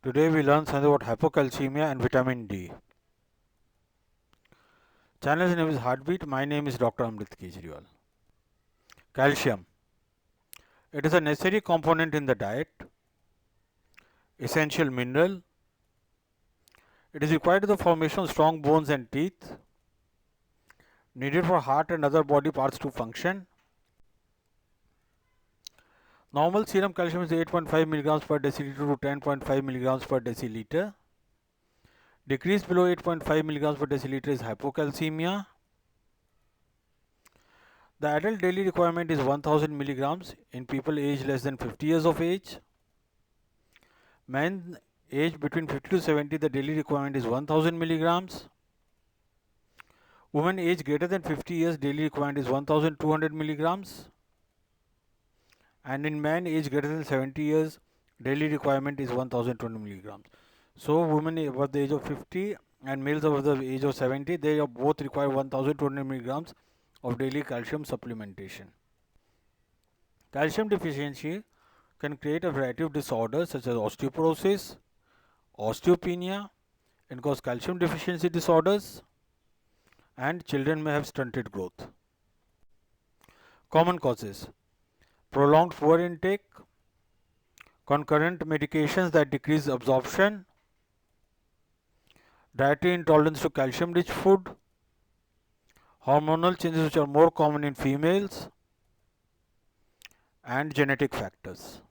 Today we learn something about hypocalcemia and vitamin D. Channel's name is Heartbeat. My name is Dr. Amrit Kejriwal. Calcium. It is a necessary component in the diet, essential mineral. It is required in the formation of strong bones and teeth, needed for heart and other body parts to function. Normal serum calcium is 8.5 mg per deciliter to 10.5 mg per deciliter. Decrease below 8.5 mg per deciliter is hypocalcemia. The adult daily requirement is 1000 milligrams in people aged less than 50 years of age. Men aged between 50 to 70, the daily requirement is 1000 milligrams. Women aged greater than 50 years, daily requirement is 1200 milligrams. And in men aged greater than 70 years, daily requirement is 1200 milligrams. So women above the age of 50 and males above the age of 70, they both require 1200 milligrams of daily calcium supplementation. Calcium deficiency can create a variety of disorders such as osteoporosis, osteopenia, and cause calcium deficiency disorders, and children may have stunted growth. Common causes: prolonged poor intake, concurrent medications that decrease absorption, dietary intolerance to calcium rich food, hormonal changes which are more common in females, and genetic factors.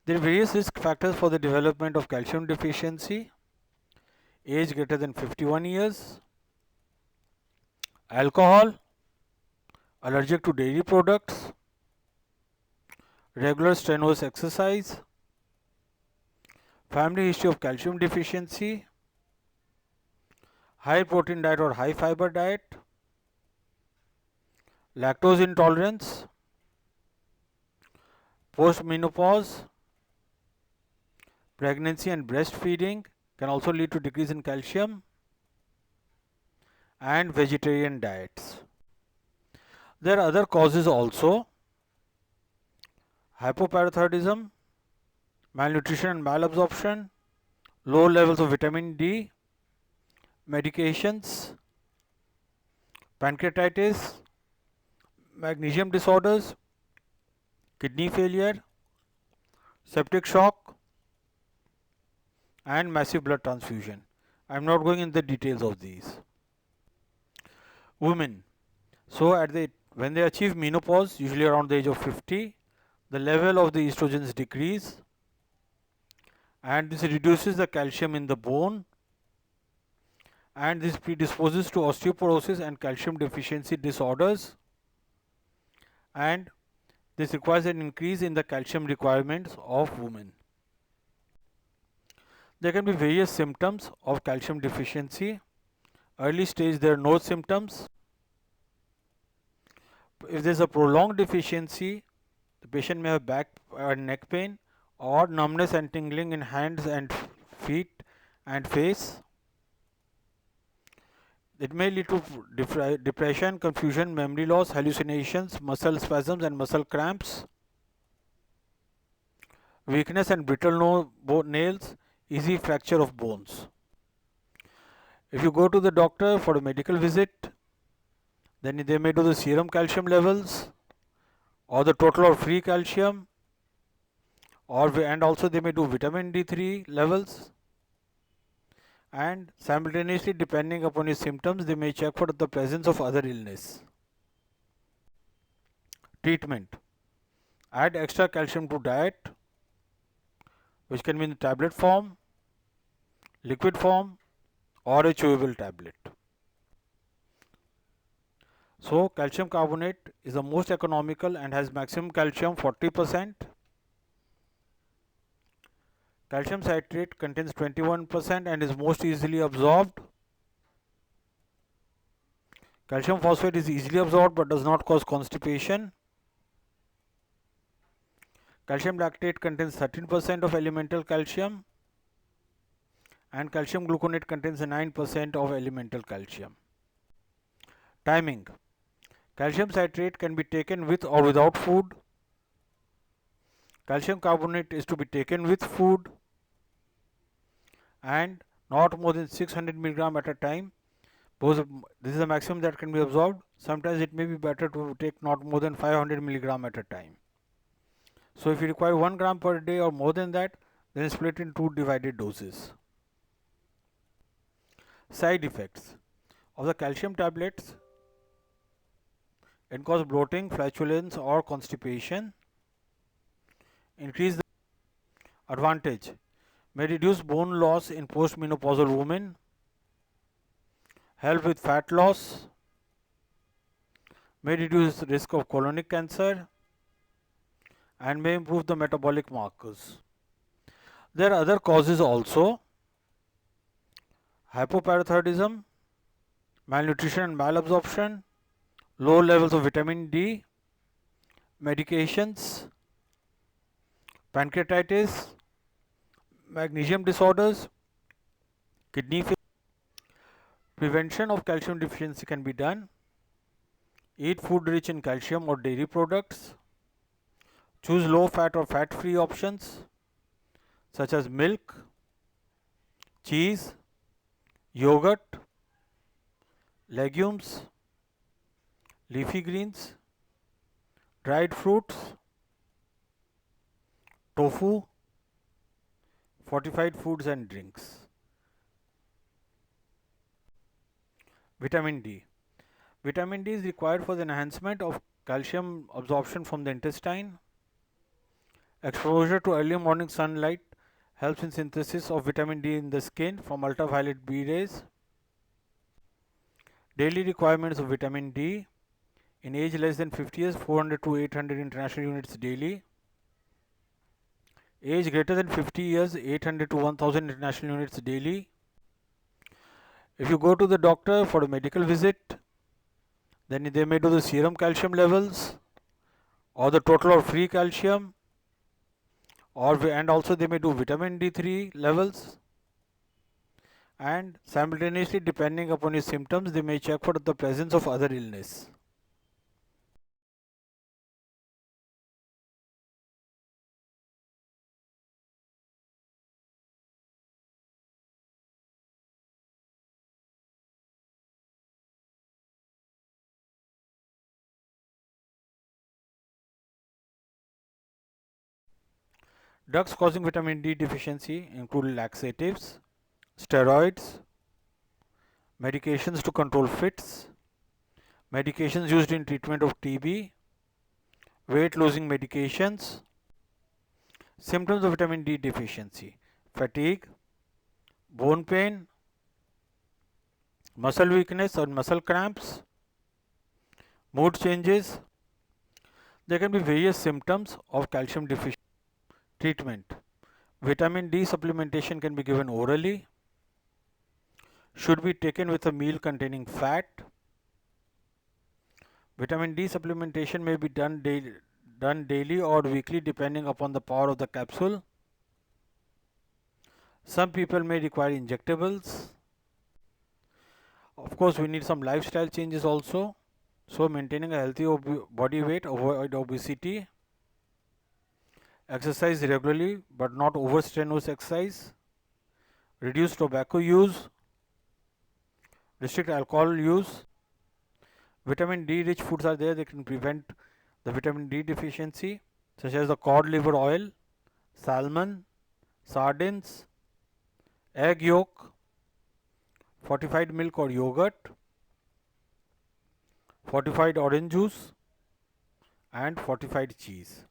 There are various risk factors for the development of calcium deficiency: age greater than 51 years, alcohol, allergic to dairy products, regular strenuous exercise, family history of calcium deficiency, high protein diet or high fiber diet, lactose intolerance, post-menopause, pregnancy and breastfeeding can also lead to decrease in calcium, and vegetarian diets. There are other causes also: hypoparathyroidism, malnutrition and malabsorption, low levels of vitamin D, medications, pancreatitis, magnesium disorders, kidney failure, septic shock, and massive blood transfusion. I am not going into the details of these. Women. So when they achieve menopause, usually around the age of 50, the level of the estrogens decrease, and this reduces the calcium in the bone, and this predisposes to osteoporosis and calcium deficiency disorders, and this requires an increase in the calcium requirements of women. There can be various symptoms of calcium deficiency. Early stage, there are no symptoms. If there is a prolonged deficiency, the patient may have back or neck pain, or numbness and tingling in hands and feet and face. It may lead to depression, confusion, memory loss, hallucinations, muscle spasms and muscle cramps, weakness and brittle nails, easy fracture of bones. If you go to the doctor for a medical visit, then they may do the serum calcium levels or the total or free calcium, and also they may do vitamin D3 levels, and simultaneously, depending upon his symptoms, they may check for the presence of other illness. Treatment: add extra calcium to diet, which can be in the tablet form, liquid form, or a chewable tablet. So calcium carbonate is the most economical and has maximum calcium 40%. Calcium citrate contains 21% and is most easily absorbed. Calcium phosphate is easily absorbed but does not cause constipation. Calcium lactate contains 13% of elemental calcium, and calcium gluconate contains 9% of elemental calcium. Timing: calcium citrate can be taken with or without food. Calcium carbonate is to be taken with food. and not more than 600 milligram at a time, because this is the maximum that can be absorbed. Sometimes it may be better to take not more than 500 milligram at a time. So if you require 1 gram per day or more than that, then split in 2 divided doses. Side effects of the calcium tablets: it cause bloating, flatulence or constipation. Increase the advantage: may reduce bone loss in postmenopausal women, help with fat loss, may reduce risk of colonic cancer, and may improve the metabolic markers. There are other causes also: hypoparathyroidism, malnutrition and malabsorption, low levels of vitamin D, medications, pancreatitis, magnesium disorders, kidney failure. Prevention of calcium deficiency can be done: eat food rich in calcium or dairy products, choose low fat or fat free options such as milk, cheese, yogurt, legumes, leafy greens, dried fruits, tofu, fortified foods and drinks. Vitamin D. Vitamin D is required for the enhancement of calcium absorption from the intestine. Exposure to early morning sunlight helps in synthesis of vitamin D in the skin from ultraviolet B rays. Daily requirements of vitamin D: in age less than 50 years, 400 to 800 international units daily. Age greater than 50 years, 800 to 1000 international units daily. If you go to the doctor for a medical visit, then they may do the serum calcium levels or the total or free calcium, and also they may do vitamin D3 levels, and simultaneously, depending upon your symptoms, they may check for the presence of other illness. Drugs causing vitamin D deficiency include laxatives, steroids, medications to control fits, medications used in treatment of TB, weight losing medications. Symptoms of vitamin D deficiency: fatigue, bone pain, muscle weakness or muscle cramps, mood changes. There can be various symptoms of calcium deficiency. Treatment: vitamin D supplementation can be given orally, should be taken with a meal containing fat. Vitamin D supplementation may be done daily or weekly depending upon the power of the capsule. Some people may require injectables. Of course, we need some lifestyle changes also. So, maintaining a healthy body weight, avoid obesity, exercise regularly but not overstrenuous exercise, reduce tobacco use, restrict alcohol use. Vitamin D rich foods are there that can prevent the vitamin D deficiency, such as the cod liver oil, salmon, sardines, egg yolk, fortified milk or yogurt, fortified orange juice, and fortified cheese.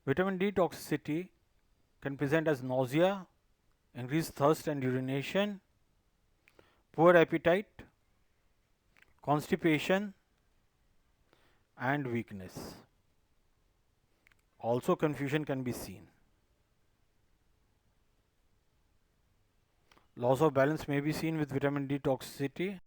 Vitamin D toxicity can present as nausea, increased thirst and urination, poor appetite, constipation, and weakness. Also, confusion can be seen. Loss of balance may be seen with vitamin D toxicity.